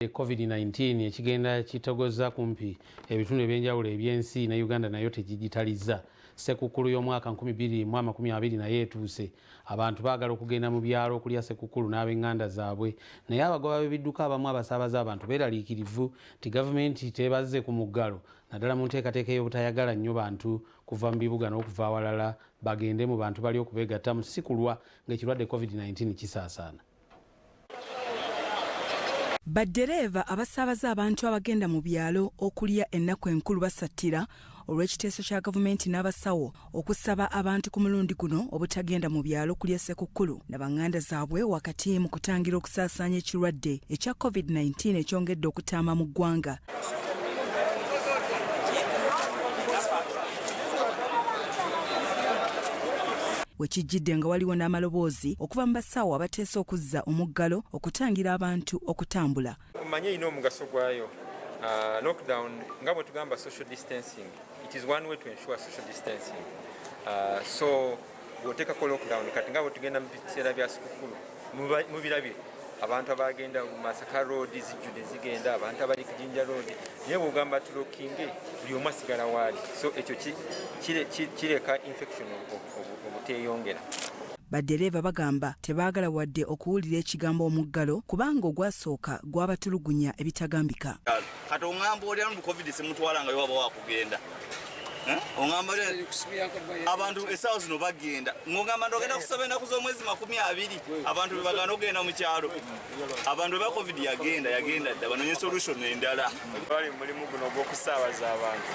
COVID-19 ekigenda kitogoza kumpi ebitundu ebyenjawulo ebyensi na Uganda nayo tegigitalizza. Sekukulu y'omwaka 2020 naye etuuse. Abantu baagala okugenda mu byalo okulya sekukulu n'ab'enganda zaabwe. Naye abagoba b'ebidduka abamu abasaabaza abantu beeraliikirivu ti gavumenti teebazze ku muggalo naddala mu nteekateeka y'obutayagala nnyo bantu kuva mu bibuga n'okuva awalala bagende mu bantu bali okubeegatta mu sikulwa ng'ekirwadde COVID-19 kisaasaana. Baddereeva abasaabaza abantu abagenda mu byalo okulya ennaku enkulu basattira olw'ekiteeso kya gavumenti n'abasawo okusaba abantu ku mulundi guno obutagenda mu byalo okulya sekukulu na banganda zaabwe wakati mu kutangira okusaasaanya ekirwadde ekya COVID-19 ekyongedde okutaama mu ggwanga. Wekijjidde nga waliwo n'amaloboozi okuva mu basawo abateesa okuzza omuggalo okutangira abantu okutambula. Manye ino omugaso gwayo. Lockdown nga bwe tugamba social distancing. It is one way to ensure social distancing. So bw'oteekako lockdown kati nga bwe tugenda mu biseera bya sikukulu mu birabye abantu abagenda mu Masaka Road zijjudde zigenda abantu abali ku Jinja Road naye bw'ogamba tulookinge buli omu asigala waali. So ekyo kireka infection obuteyongera. Baddereeva bagamba tebaagala wadde okuwulira ekigambo omuggalo kubanga ogwasooka gwabatulugunya ebitagambika. Kati oŋŋamba oli anu COVID semutwala nga yoba wakugenda. Oŋŋamba abantu essaawa zino bagenda. Ng'ogamba ndogenda kusaba ennaku z'omwezi 20 abantu be bagana okugenda mu kyalo. Abantu be COVID yagenda dda banoonye solution endala. Bali mulimu guno ogw'okusaabaza abantu.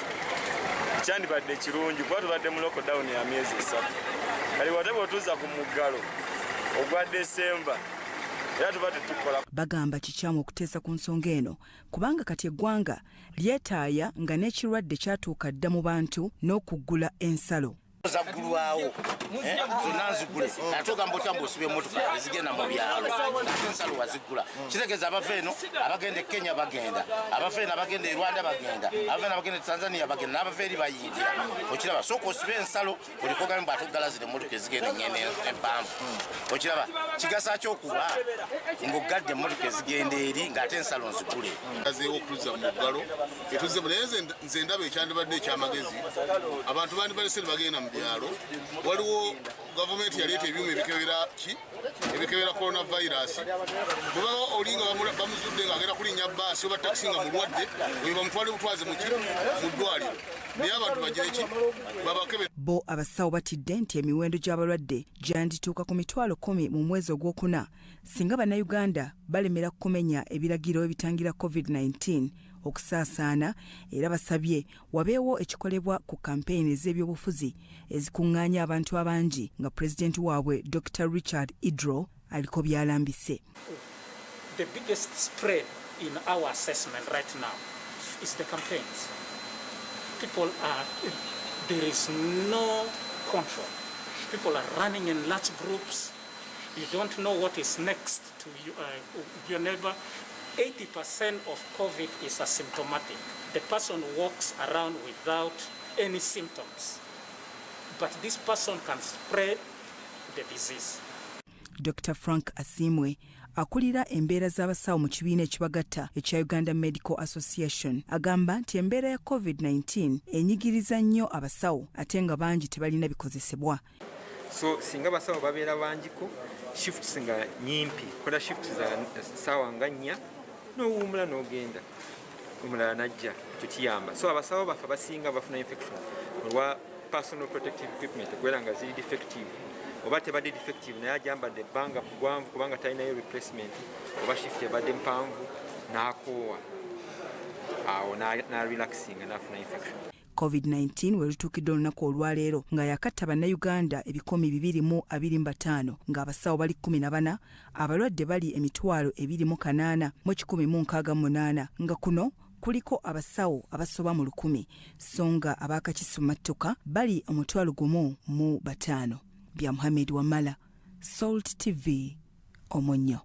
Kyandibadde kirungi kuba tubadde mu lockdown ya myezi 3. Kali wate bw'otuuza ku muggalo ogwa Desemba era tubadde tukola. Bagamba kikyamu okuteesa ku nsonga eno kubanga kati eggwanga lyetaaya nga n'ekirwadde kyatuuka dda mu bantu n'okuggula ensalo. Zaggulwawo zonna nzigule ate ogamba otya mb'osiba emmotoka ezigenda mu byalo ate ensalo waziggula kitegeeza abava eno abagenda e Kenya bagenda abava eno abagenda e Rwanda bagenda abava eno abagenda e Tanzania bagenda n'abava eri bayingira okiraba sooka osiba ensalo olikogamu bw'atoggalazira emmotoka ezigenda ennyene empanvu okiraba kigasa ky'okuba ng'oggadde emmotoka ezigenda eri ng'ate ensalo nzigule. Azeewo okutuzza mu muggalo etuzemu naye nze ndaba ekyandibadde ekyamagezi abantu bandibalese ne bagenda mu byalo waliwo gavumenti yaleeta ebyuma ebikebera coronavirus bweba olinga bamuzudde ng'agenda kulinnya bbaasi oba takisi nga mulwadde oyo bamutwale butwaze mu ddwaliro naye abantu bagire ki babakebe. Bo abasawo batidde nti emiwendo gy'abalwadde gyandituuka ku 10,000 mu mwezi ogwokuna singa bannayuganda balemera kumenya ebiragiro ebitangira COVID-19 okusaasaana era basabye wabeewo ekikolebwa ku kampeyini ez'ebyobufuzi ezikuŋŋaanya abantu abangi nga pulezidenti waabwe Dr. Richard Idro aliko byalambise. The biggest spread in our assessment right now is the campaigns. There is no control. People are running in large groups. You don't know what is next to your neighbor. 80% of COVID is asymptomatic. The person walks around without any symptoms, but this person can spread the disease. Dr. Frank Asimwe akulira embeera z'abasawo mu kibiina ekibagatta ekya Uganda Medical Association agamba nti embeera ya COVID-19 enyigiriza nnyo abasawo ate nga bangi tebalina bikozesebwa. So singa abasawo babeera bangiko shifts nga nyimpi kola shifts za sawa nga 4 n'owummula n'ogenda omulala najja ekyo kiyamba. So abasawo baffe basinga bafuna infection olwa personal protective equipment okubeera nga ziri defective oba tebadde defective naye ajambadde ebbanga gwanvu kubanga talinayo replacement oba shift ebadde mpanvu n'akoowa awo n'arelaxinga n'afuna infection. COVID-19 we lutuukidde olunaku olwaleero nga yakatta bannayuganda 225 ng'abasawo bali 14 abalwadde bali 28,168 nga kuno kuliko abasawo abasoba mu 1,000 so nga abaakakiso mu mattuka bali 1,500. Bya Muhammad Wamala, Salt TV, Omonyo.